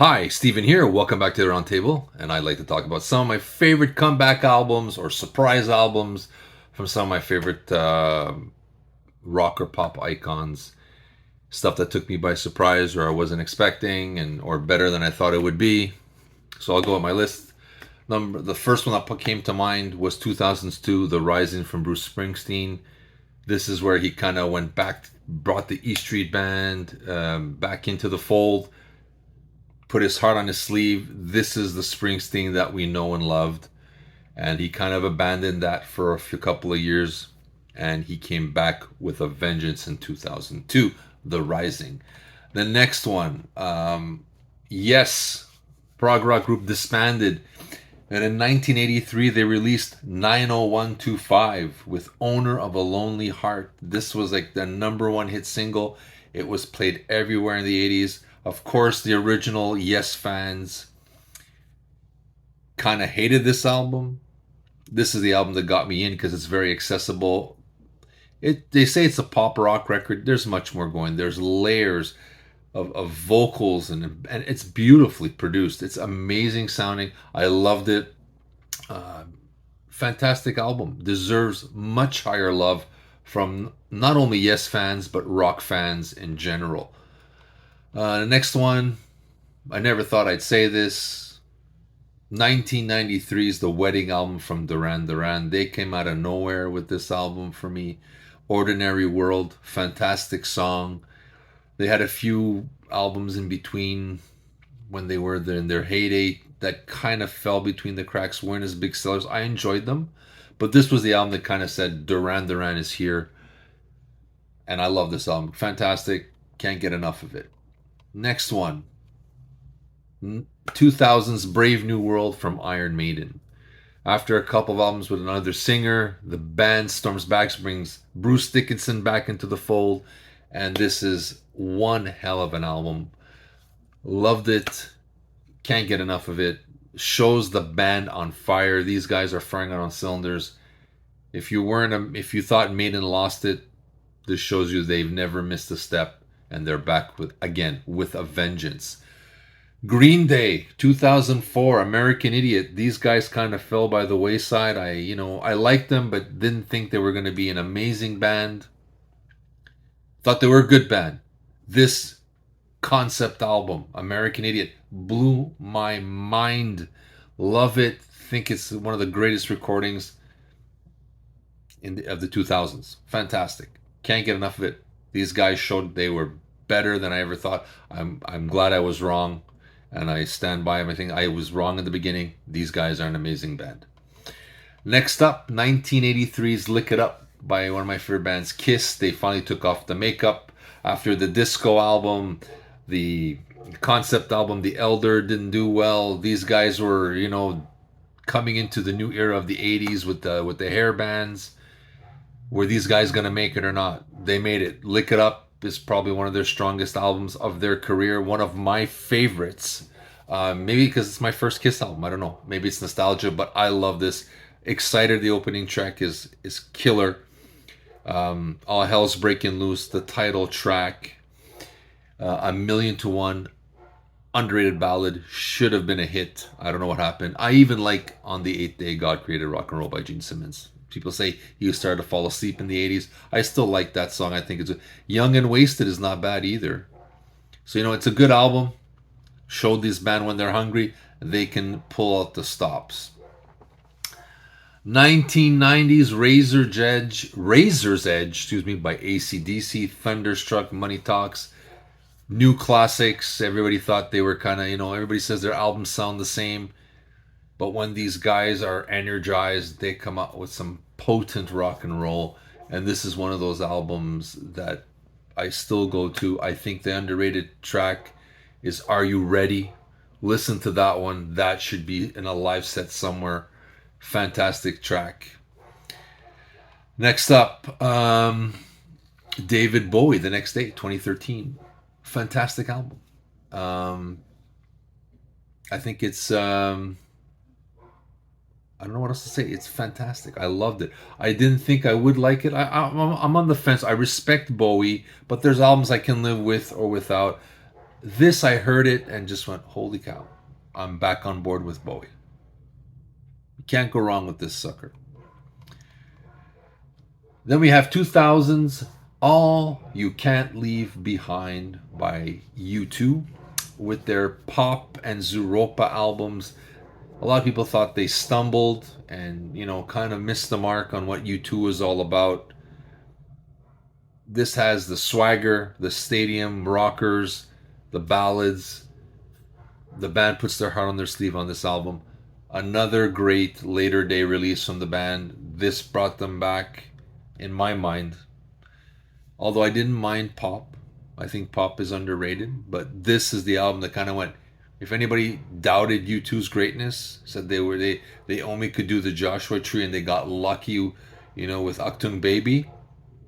Hi, Steven here. Welcome back to the Roundtable, and I'd like to talk about some of my favorite comeback albums or surprise albums from some of my favorite rock or pop icons. Stuff that took me by surprise or I wasn't expecting, and or better than I thought it would be. So I'll go with my list. The first one that came to mind was 2002, "The Rising" from Bruce Springsteen. This is where he kind of went back, brought the E Street Band back into the fold, put his heart on his sleeve. This is the Springsteen that we know and loved. And he kind of abandoned that for couple of years. And he came back with a vengeance in 2002, The Rising. The next one, yes, prog rock group disbanded. And in 1983, they released 90125 with Owner of a Lonely Heart. This was like the number one hit single. It was played everywhere in the 80s. Of course, the original Yes fans kind of hated this album. This is the album that got me in because it's very accessible. They say it's a pop rock record. There's much more going. There's layers of vocals and it's beautifully produced. It's amazing sounding. I loved it. Fantastic album. Deserves much higher love from not only Yes fans but rock fans in general. The next one, I never thought I'd say this. 1993 is The Wedding album from Duran Duran. They came out of nowhere with this album for me. Ordinary World, fantastic song. They had a few albums in between when they were in their heyday that kind of fell between the cracks, weren't as big sellers. I enjoyed them, but this was the album that kind of said Duran Duran is here. And I love this album. Fantastic. Can't get enough of it. Next one, 2000's Brave New World from Iron Maiden. After a couple of albums with another singer, the band storms back, brings Bruce Dickinson back into the fold, and this is one hell of an album. Loved it. Can't get enough of it. Shows the band on fire. These guys are firing on cylinders. If you thought Maiden lost it, this shows you they've never missed a step. And they're back with a vengeance. Green Day, 2004, American Idiot. These guys kind of fell by the wayside. I liked them, but didn't think they were going to be an amazing band. Thought they were a good band. This concept album, American Idiot, blew my mind. Love it. Think it's one of the greatest recordings of the 2000s. Fantastic. Can't get enough of it. These guys showed they were better than I ever thought. I'm glad I was wrong, and I stand by everything. I was wrong in the beginning. These guys are an amazing band. Next up, 1983's Lick It Up by one of my favorite bands, Kiss. They finally took off the makeup after the disco album. The concept album, The Elder, didn't do well. These guys were, coming into the new era of the 80s with the hair bands. Were these guys going to make it or not? They made it. Lick It Up is probably one of their strongest albums of their career. One of my favorites. Maybe because it's my first Kiss album. I don't know. Maybe it's nostalgia, but I love this. Excited, the opening track is killer. All Hell's Breaking Loose, the title track. A Million to One, underrated ballad. Should have been a hit. I don't know what happened. I even like On the Eighth Day God Created Rock and Roll by Gene Simmons. People say he started to fall asleep in the 80s. I still like that song. I think it's Young and Wasted is not bad either. So, it's a good album. Showed this band when they're hungry, they can pull out the stops. 1990s Razor's Edge, by AC/DC, Thunderstruck, Money Talks. New classics. Everybody thought they were kind of, everybody says their albums sound the same. But when these guys are energized, they come out with some potent rock and roll. And this is one of those albums that I still go to. I think the underrated track is Are You Ready? Listen to that one. That should be in a live set somewhere. Fantastic track. Next up, David Bowie, The Next Day, 2013. Fantastic album. I think it's... I don't know what else to say. It's fantastic. I loved it. I didn't think I would like it. I'm on the fence. I respect Bowie, but there's albums I can live with or without. This, I heard it and just went, holy cow, I'm back on board with Bowie. You can't go wrong with this sucker. Then we have 2000s All You Can't Leave Behind by U2 with their Pop and Zooropa albums. A lot of people thought they stumbled and, kind of missed the mark on what U2 was all about. This has the swagger, the stadium rockers, the ballads. The band puts their heart on their sleeve on this album. Another great later day release from the band. This brought them back, in my mind. Although I didn't mind Pop. I think Pop is underrated. But this is the album that kind of went. If anybody doubted U2's greatness, said they only could do the Joshua Tree and they got lucky, with Achtung Baby.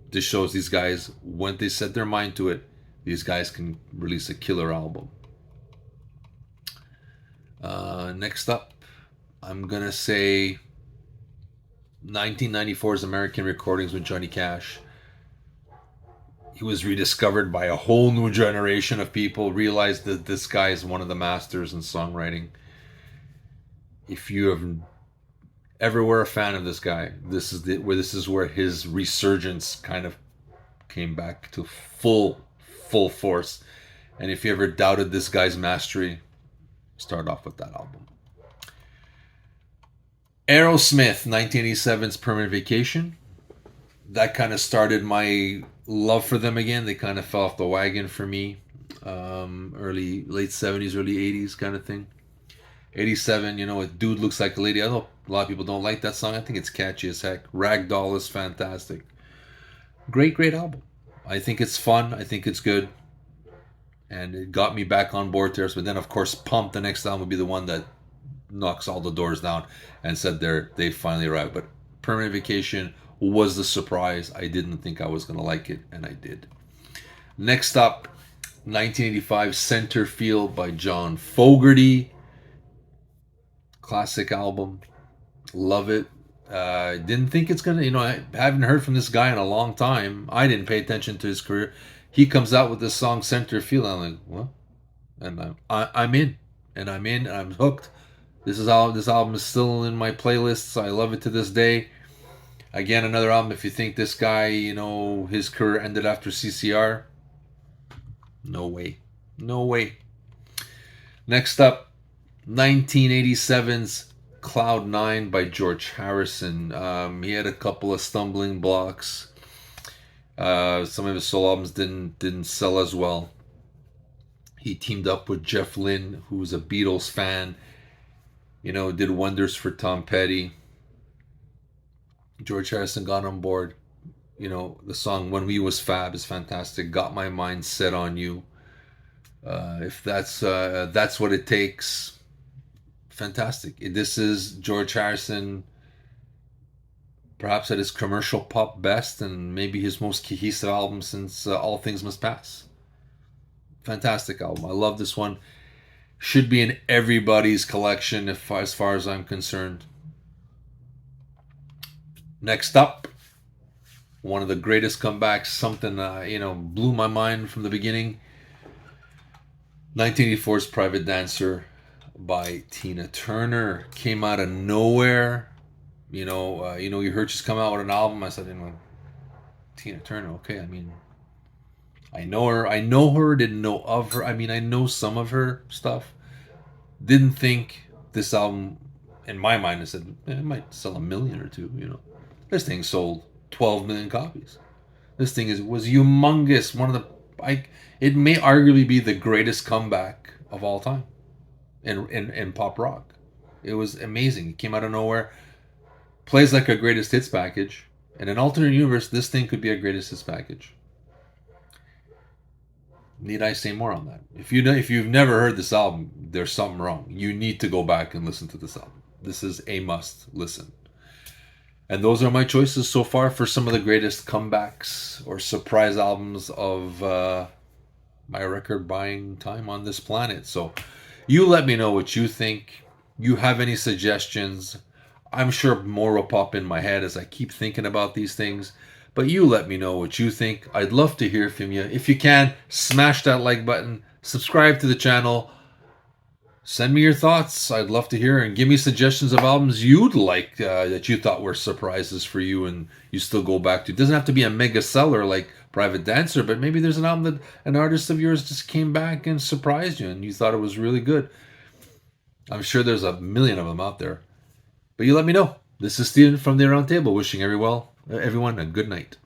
This shows these guys, when they set their mind to it, these guys can release a killer album. Next up, I'm gonna say 1994's American Recordings with Johnny Cash. He was rediscovered by a whole new generation of people, realized that this guy is one of the masters in songwriting. If you have ever were a fan of this guy, this is where his resurgence kind of came back to full force. And if you ever doubted this guy's mastery, start off with that album. Aerosmith, 1987's Permanent Vacation. That kind of started my love for them again. They kind of fell off the wagon for me. Late 70s, early 80s kind of thing. 87, a dude looks like a lady. I know a lot of people don't like that song. I think it's catchy as heck. Ragdoll is fantastic. Great album. I think it's fun. I think it's good. And it got me back on board there. But then, of course, Pump, the next album, would be the one that knocks all the doors down and said they finally arrived. But Permanent Vacation was the surprise. I didn't think I was going to like it, and I did. Next up, 1985 Center Field by John Fogerty. Classic album. Love it. Didn't think it's going to, I haven't heard from this guy in a long time. I didn't pay attention to his career. He comes out with this song Center Field. I'm like, well, and I'm in. And I'm hooked. This album is still in my playlists. I love it to this day. Again, another album. If you think this guy, his career ended after CCR, no way. Next up, 1987's Cloud 9 by George Harrison. He had a couple of stumbling blocks. Some of his solo albums didn't sell as well. He teamed up with Jeff Lynne, who was a Beatles fan. Did wonders for Tom Petty. George Harrison got on board. The song When We Was Fab is fantastic. Got My Mind Set on You. If that's what it takes, fantastic. This is George Harrison, perhaps at his commercial pop best, and maybe his most cohesive album since All Things Must Pass. Fantastic album. I love this one. Should be in everybody's collection as far as I'm concerned. Next up, one of the greatest comebacks, something blew my mind from the beginning. 1984's Private Dancer by Tina Turner. Came out of nowhere. You heard she's come out with an album. I said, Tina Turner, okay. I know her, didn't know of her. I know some of her stuff. Didn't think this album, in my mind, I said, it might sell 1 million or 2, This thing sold 12 million copies. This thing was humongous. It may arguably be the greatest comeback of all time in pop rock. It was amazing. It came out of nowhere. Plays like a greatest hits package. In an alternate universe, this thing could be a greatest hits package. Need I say more on that? If you've never heard this album, there's something wrong. You need to go back and listen to this album. This is a must listen. And those are my choices so far for some of the greatest comebacks or surprise albums of my record buying time on this planet. So you let me know what you think. You have any suggestions? I'm sure more will pop in my head as I keep thinking about these things. But you let me know what you think. I'd love to hear from you. If you can, smash that like button. Subscribe to the channel. Send me your thoughts. I'd love to hear, and give me suggestions of albums you'd like that you thought were surprises for you and you still go back to. It doesn't have to be a mega seller like Private Dancer, but maybe there's an album that an artist of yours just came back and surprised you and you thought it was really good. I'm sure there's a million of them out there. But you let me know. This is Steven from the Aroundtable, wishing everyone a good night.